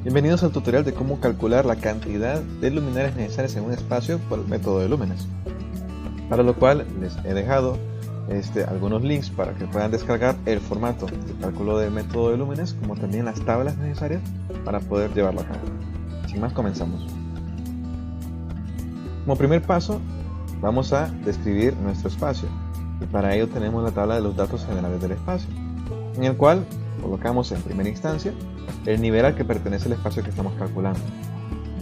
Bienvenidos al tutorial de cómo calcular la cantidad de luminarias necesarias en un espacio por el método de lúmenes. Para lo cual les he dejado algunos links para que puedan descargar el formato de cálculo del método de lúmenes, como también las tablas necesarias para poder llevarlo a cabo. Sin más, comenzamos. Como primer paso, vamos a describir nuestro espacio, y para ello tenemos la tabla de los datos generales del espacio, en el cual colocamos en primera instancia el nivel al que pertenece el espacio que estamos calculando.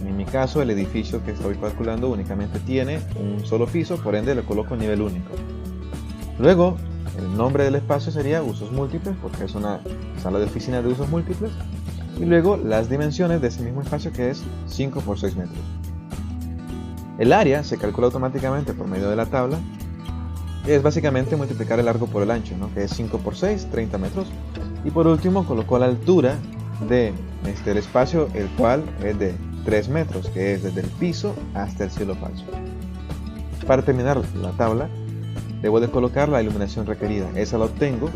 En mi caso, el edificio que estoy calculando únicamente tiene un solo piso, por ende le coloco nivel único. Luego, el nombre del espacio sería usos múltiples, porque es una sala de oficina de usos múltiples. Y luego las dimensiones de ese mismo espacio, que es 5 por 6 metros. El área se calcula automáticamente por medio de la tabla. Es básicamente multiplicar el largo por el ancho, ¿no? Que es 5 por 6, 30 metros. Y por último colocó la altura del espacio, el cual es de 3 metros, que es desde el piso hasta el cielo falso. Para terminar la tabla, debo de colocar la iluminación requerida. Esa la obtengo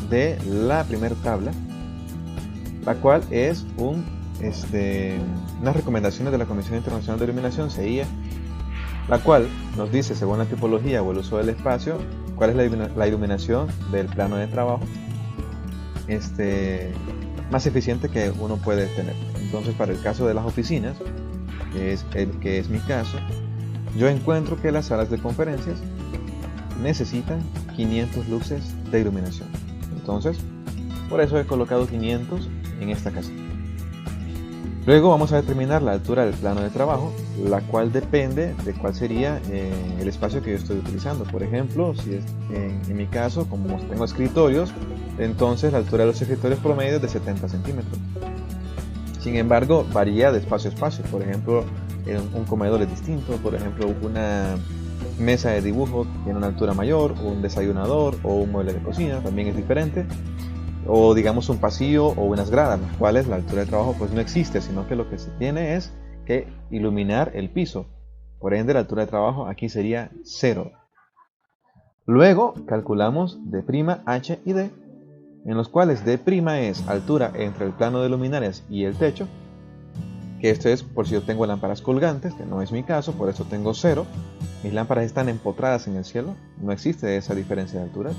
de la primera tabla, la cual es unas recomendaciones de la Comisión Internacional de Iluminación, CIA, la cual nos dice, según la tipología o el uso del espacio, cuál es la iluminación del plano de trabajo más eficiente que uno puede tener. Entonces, para el caso de las oficinas, que es mi caso, yo encuentro que las salas de conferencias necesitan 500 luces de iluminación. Entonces, por eso he colocado 500 en esta casilla. Luego vamos a determinar la altura del plano de trabajo, la cual depende de cuál sería el espacio que yo estoy utilizando. Por ejemplo, si es en mi caso, como tengo escritorios, entonces la altura de los escritorios promedio es de 70 centímetros. Sin embargo, varía de espacio a espacio. Por ejemplo, un comedor es distinto. Por ejemplo, una mesa de dibujo tiene una altura mayor, o un desayunador o un mueble de cocina también es diferente. O digamos un pasillo o unas gradas, las cuales la altura de trabajo pues no existe, sino que lo que se tiene es que iluminar el piso. Por ende, la altura de trabajo aquí sería 0. Luego calculamos D', H y D, en los cuales D' es altura entre el plano de luminarias y el techo, que esto es por si yo tengo lámparas colgantes, que no es mi caso, por eso tengo 0. Mis lámparas están empotradas en el cielo, no existe esa diferencia de altura.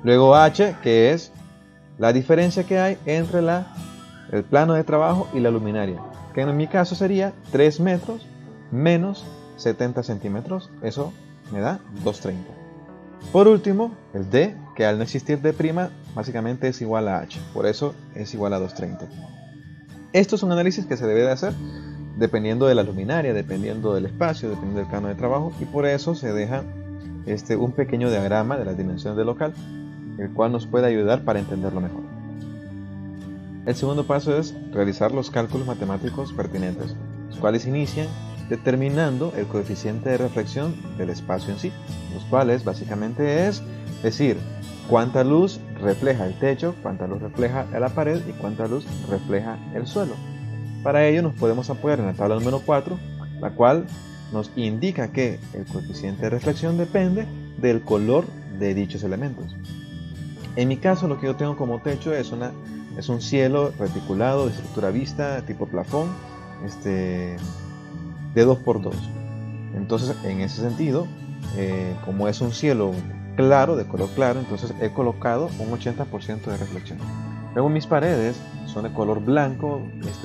Luego H, que es la diferencia que hay entre el plano de trabajo y la luminaria, que en mi caso sería 3 metros menos 70 centímetros, eso me da 230. Por último, el D, que al no existir D', básicamente es igual a H, por eso es igual a 230. Esto es un análisis que se debe de hacer dependiendo de la luminaria, dependiendo del espacio, dependiendo del plano de trabajo, y por eso se deja un pequeño diagrama de las dimensiones del local, el cual nos puede ayudar para entenderlo mejor. El segundo paso es realizar los cálculos matemáticos pertinentes, los cuales inician determinando el coeficiente de reflexión del espacio en sí, los cuales básicamente es decir cuánta luz refleja el techo, cuánta luz refleja la pared y cuánta luz refleja el suelo. Para ello nos podemos apoyar en la tabla número 4, la cual nos indica que el coeficiente de reflexión depende del color de dichos elementos. En mi caso, lo que yo tengo como techo es un cielo reticulado de estructura vista tipo plafón, de 2x2. Entonces, en ese sentido, como es un cielo claro, de color claro, entonces he colocado un 80% de reflexión. Luego mis paredes son de color blanco,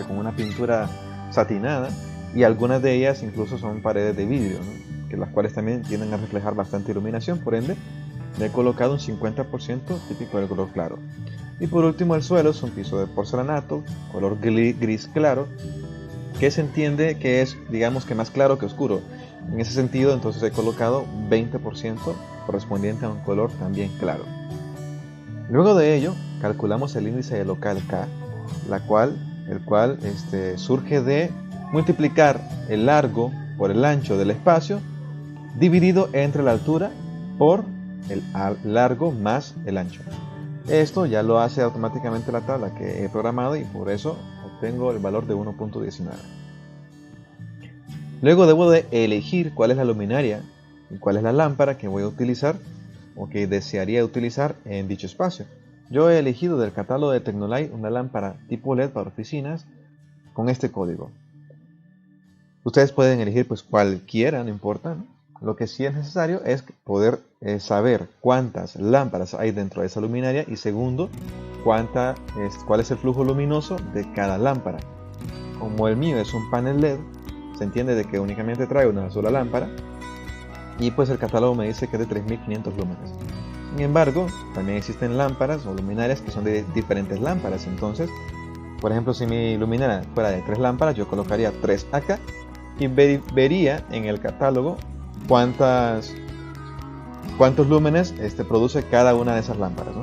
con una pintura satinada, y algunas de ellas incluso son paredes de vidrio, ¿no? Que las cuales también tienden a reflejar bastante iluminación, por ende le he colocado un 50% típico del color claro. Y por último, el suelo es un piso de porcelanato, color gris claro, que se entiende que es, digamos, que más claro que oscuro. En ese sentido, entonces he colocado 20% correspondiente a un color también claro. Luego de ello, calculamos el índice de local K, el cual surge de multiplicar el largo por el ancho del espacio, dividido entre la altura por el largo más el ancho. Esto ya lo hace automáticamente la tabla que he programado y por eso obtengo el valor de 1.19. Luego debo de elegir cuál es la luminaria y cuál es la lámpara que voy a utilizar o que desearía utilizar en dicho espacio. Yo he elegido del catálogo de Tecnolite una lámpara tipo LED para oficinas con este código. Ustedes pueden elegir pues cualquiera, no importa, ¿no? Lo que sí es necesario es poder saber cuántas lámparas hay dentro de esa luminaria y segundo, cuál es el flujo luminoso de cada lámpara. Como el mío es un panel LED, se entiende de que únicamente trae una sola lámpara y pues el catálogo me dice que es de 3500 lúmenes. Sin embargo, también existen lámparas o luminarias que son de diferentes lámparas. Entonces, por ejemplo, si mi luminaria fuera de 3 lámparas, yo colocaría 3 acá y vería en el catálogo cuántos lúmenes produce cada una de esas lámparas, ¿no?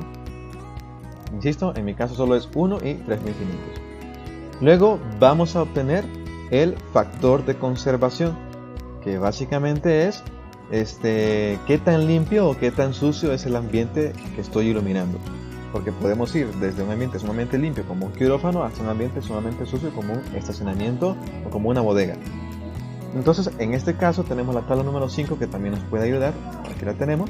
Insisto, en mi caso solo es 1 y 3500. Luego vamos a obtener el factor de conservación, que básicamente es qué tan limpio o qué tan sucio es el ambiente que estoy iluminando. Porque podemos ir desde un ambiente sumamente limpio como un quirófano hasta un ambiente sumamente sucio como un estacionamiento o como una bodega. Entonces, en este caso tenemos la tabla número 5 que también nos puede ayudar, aquí la tenemos,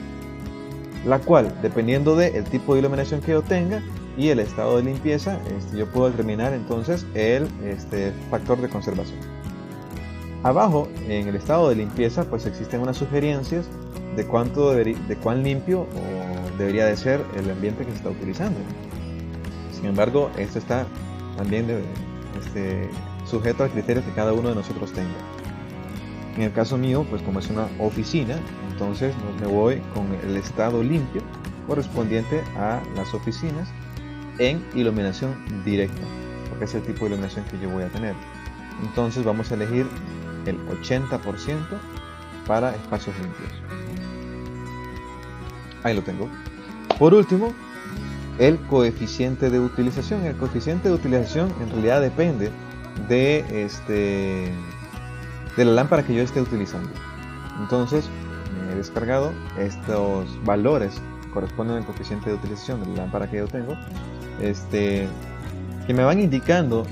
la cual, dependiendo del tipo de iluminación que yo tenga y el estado de limpieza, yo puedo determinar entonces el factor de conservación. Abajo, en el estado de limpieza, pues existen unas sugerencias de cuán limpio debería de ser el ambiente que se está utilizando. Sin embargo, esto está también sujeto al criterio que cada uno de nosotros tenga. En el caso mío, pues como es una oficina, entonces me voy con el estado limpio correspondiente a las oficinas en iluminación directa, porque es el tipo de iluminación que yo voy a tener. Entonces vamos a elegir el 80% para espacios limpios. Ahí lo tengo. Por último, el coeficiente de utilización. El coeficiente de utilización en realidad depende de la lámpara que yo esté utilizando. Entonces me he descargado estos valores corresponden al coeficiente de utilización de la lámpara que yo tengo, que me van indicando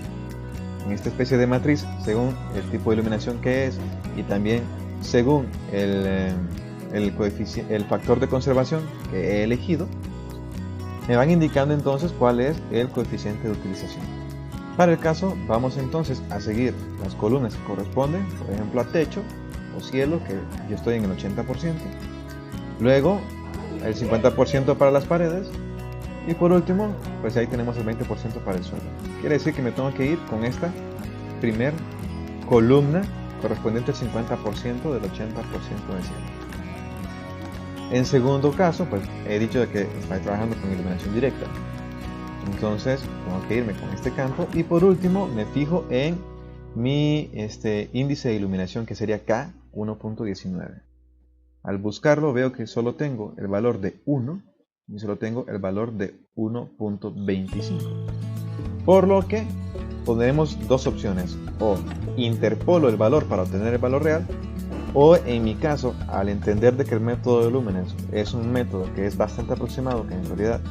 en esta especie de matriz según el tipo de iluminación que es y también según el factor de conservación que he elegido. Me van indicando entonces cuál es el coeficiente de utilización. Para el caso, vamos entonces a seguir las columnas que corresponden, por ejemplo a techo o cielo, que yo estoy en el 80%. Luego el 50% para las paredes. Y por último, pues ahí tenemos el 20% para el suelo. Quiere decir que me tengo que ir con esta primer columna correspondiente al 50% del 80% de cielo. En segundo caso, pues he dicho de que estoy trabajando con iluminación directa. Entonces tengo que irme con este campo y por último me fijo en mi índice de iluminación que sería K 1.19. Al buscarlo veo que solo tengo el valor de 1 y solo tengo el valor de 1.25. Por lo que pondremos dos opciones: o interpolo el valor para obtener el valor real, o en mi caso, al entender de que el método de lúmenes es un método que es bastante aproximado, que en realidad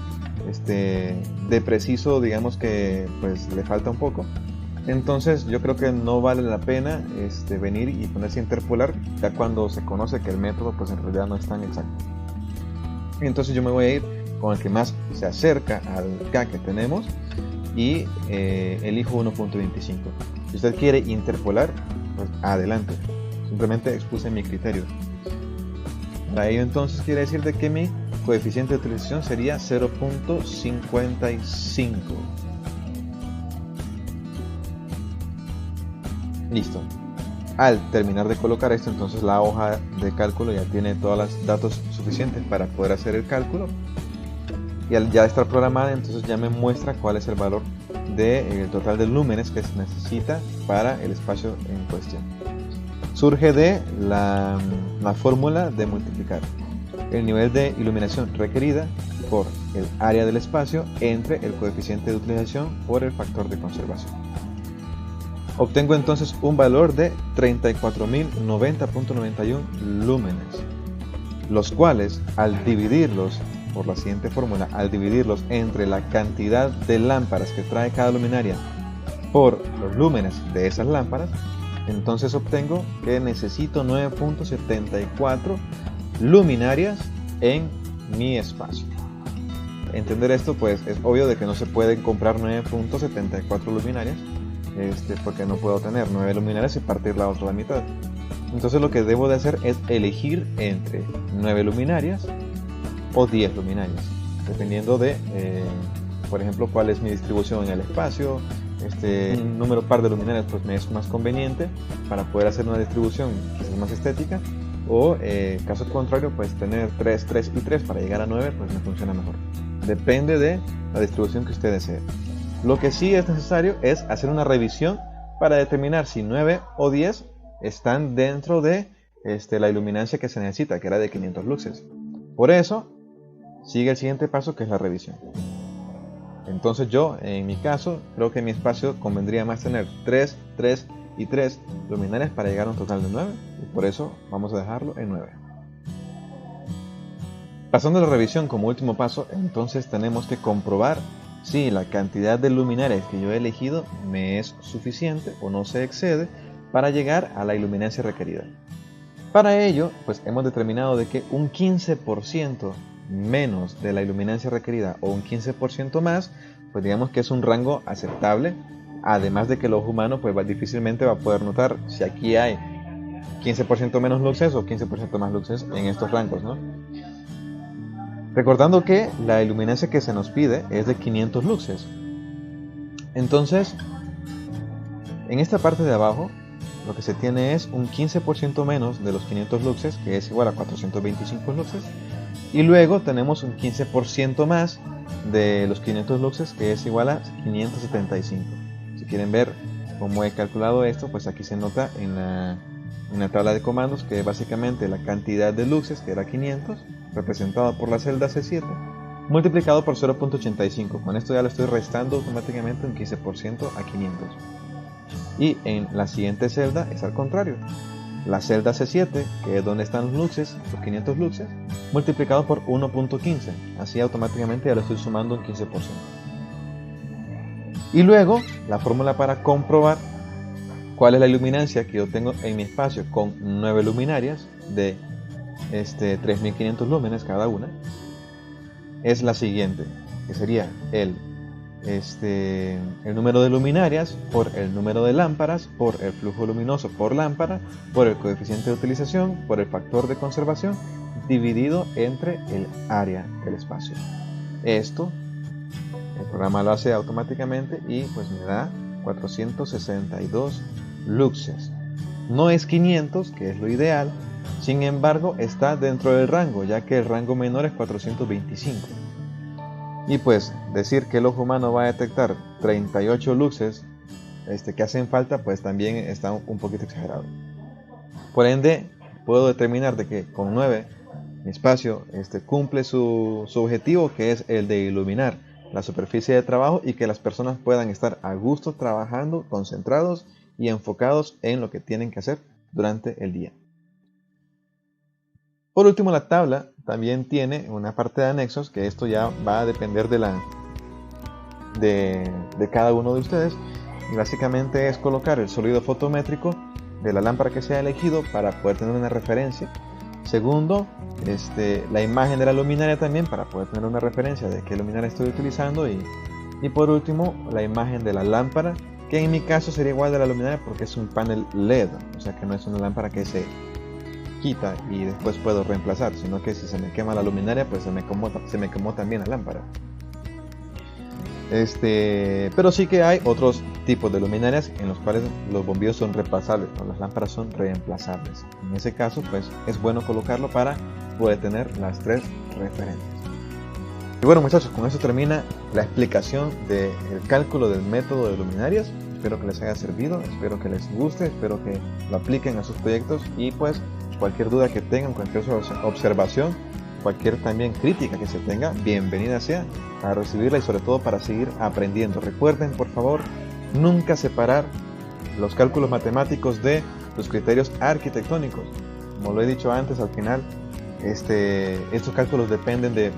de preciso digamos que pues le falta un poco, entonces yo creo que no vale la pena venir y ponerse a interpolar ya cuando se conoce que el método pues en realidad no es tan exacto. Entonces yo me voy a ir con el que más se acerca al K que tenemos y elijo 1.25. Si usted quiere interpolar, pues adelante, simplemente expuse mi criterio. Para ello entonces quiere decir de que mi coeficiente de utilización sería 0.55. Listo. Al terminar de colocar esto, entonces la hoja de cálculo ya tiene todos los datos suficientes para poder hacer el cálculo. Y al ya estar programada, entonces ya me muestra cuál es el valor del total de lúmenes que se necesita para el espacio en cuestión. Surge de la fórmula de multiplicar el nivel de iluminación requerida por el área del espacio entre el coeficiente de utilización por el factor de conservación. Obtengo entonces un valor de 34.090.91 lúmenes, los cuales al dividirlos por la siguiente fórmula, al dividirlos entre la cantidad de lámparas que trae cada luminaria por los lúmenes de esas lámparas, entonces obtengo que necesito 9.74 luminarias en mi espacio. Entender esto pues es obvio de que no se pueden comprar 9.74 luminarias, porque no puedo tener 9 luminarias y partir la otra a la mitad. Entonces lo que debo de hacer es elegir entre 9 luminarias o 10 luminarias, dependiendo de, por ejemplo, cuál es mi distribución en el espacio. Un número par de luminarias pues me es más conveniente para poder hacer una distribución quizás más estética, o caso contrario, pues tener 3, 3 y 3 para llegar a 9 pues me funciona mejor. Depende de la distribución que usted desee. Lo que sí es necesario es hacer una revisión para determinar si 9 o 10 están dentro de la iluminancia que se necesita, que era de 500 luxes. Por eso sigue el siguiente paso, que es la revisión. Entonces yo, en mi caso, creo que en mi espacio convendría más tener 3, 3 y 3 luminarias para llegar a un total de 9, y por eso vamos a dejarlo en 9. Pasando a la revisión como último paso, entonces tenemos que comprobar si la cantidad de luminarias que yo he elegido me es suficiente o no se excede para llegar a la iluminancia requerida. Para ello, pues hemos determinado de que un 15% menos de la iluminancia requerida o un 15% más, pues digamos que es un rango aceptable, además de que el ojo humano pues difícilmente va a poder notar si aquí hay 15% menos luces o 15% más luces en estos rangos, ¿no? Recordando que la iluminancia que se nos pide es de 500 luxes. Entonces, en esta parte de abajo, lo que se tiene es un 15% menos de los 500 luxes, que es igual a 425 luxes. Y luego tenemos un 15% más de los 500 luxes, que es igual a 575. Si quieren ver cómo he calculado esto, pues aquí se nota en la tabla de comandos que básicamente la cantidad de luxes, que era 500, representado por la celda C7, multiplicado por 0.85. Con esto ya le estoy restando automáticamente un 15% a 500. Y en la siguiente celda es al contrario. La celda C7, que es donde están los luxes, los 500 luxes, multiplicado por 1.15. Así automáticamente ya le estoy sumando un 15%. Y luego, la fórmula para comprobar cuál es la iluminancia que yo tengo en mi espacio con 9 luminarias de 3500 lúmenes cada una, es la siguiente, que sería el número de luminarias por el número de lámparas, por el flujo luminoso por lámpara, por el coeficiente de utilización, por el factor de conservación, dividido entre el área del espacio. Esto, el programa lo hace automáticamente y pues me da 462 luxes. No es 500, que es lo ideal, sin embargo está dentro del rango, ya que el rango menor es 425. Y pues decir que el ojo humano va a detectar 38 luxes que hacen falta, pues también está un poquito exagerado. Por ende, puedo determinar de que con 9 mi espacio cumple su objetivo, que es el de iluminar la superficie de trabajo y que las personas puedan estar a gusto trabajando, concentrados y enfocados en lo que tienen que hacer durante el día. Por último, la tabla también tiene una parte de anexos, que esto ya va a depender de cada uno de ustedes, y básicamente es colocar el sólido fotométrico de la lámpara que se ha elegido para poder tener una referencia. Segundo, la imagen de la luminaria también para poder tener una referencia de qué luminaria estoy utilizando, y por último la imagen de la lámpara, que en mi caso sería igual de la luminaria porque es un panel LED, o sea que no es una lámpara que se quita y después puedo reemplazar, sino que si se me quema la luminaria, pues se me quemó también la lámpara. Pero sí que hay otros tipos de luminarias en los cuales los bombillos son reemplazables, ¿no? Las lámparas son reemplazables. En ese caso, pues es bueno colocarlo para poder tener las 3 referencias. Y bueno, muchachos, con eso termina la explicación del cálculo del método de luminarias. Espero que les haya servido, espero que les guste, espero que lo apliquen a sus proyectos, y pues cualquier duda que tengan, cualquier observación, cualquier también crítica que se tenga, bienvenida sea a recibirla, y sobre todo para seguir aprendiendo. Recuerden, por favor, nunca separar los cálculos matemáticos de los criterios arquitectónicos. Como lo he dicho antes, al final estos cálculos dependen de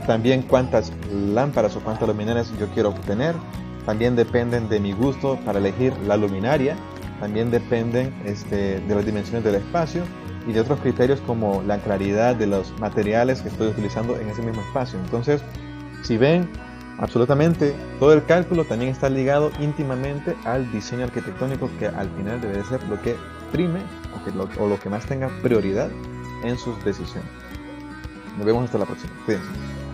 también cuántas lámparas o cuántas luminarias yo quiero obtener, también dependen de mi gusto para elegir la luminaria, también dependen de las dimensiones del espacio y de otros criterios como la claridad de los materiales que estoy utilizando en ese mismo espacio. Entonces, si ven Absolutamente, todo el cálculo también está ligado íntimamente al diseño arquitectónico, que al final debe ser lo que prime o lo que más tenga prioridad en sus decisiones. Nos vemos hasta la próxima. Cuídense.